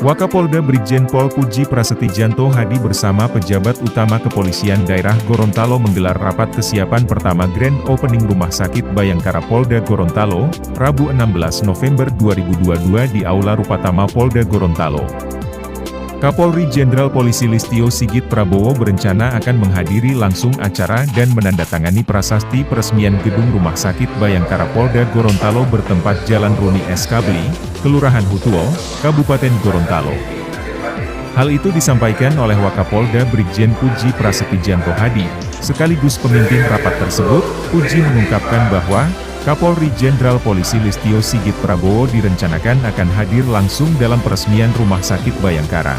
Wakapolda Brigjen Pol Puji Prasetyanto Hadi bersama pejabat utama Kepolisian Daerah Gorontalo menggelar rapat kesiapan pertama Grand Opening Rumah Sakit Bhayangkara Polda Gorontalo, Rabu 16 November 2022 di Aula Rupatama Polda Gorontalo. Kapolri Jenderal Polisi Listio Sigit Prabowo berencana akan menghadiri langsung acara dan menandatangani prasasti peresmian gedung Rumah Sakit Bhayangkara Polda Gorontalo bertempat Jalan Runi Eskabli, Kelurahan Hutuo, Kabupaten Gorontalo. Hal itu disampaikan oleh Wakapolda Brigjen Puji Prasetyanto Hadi, sekaligus pemimpin rapat tersebut. Puji mengungkapkan bahwa Kapolri Jenderal Polisi Listio Sigit Prabowo direncanakan akan hadir langsung dalam peresmian Rumah Sakit Bhayangkara.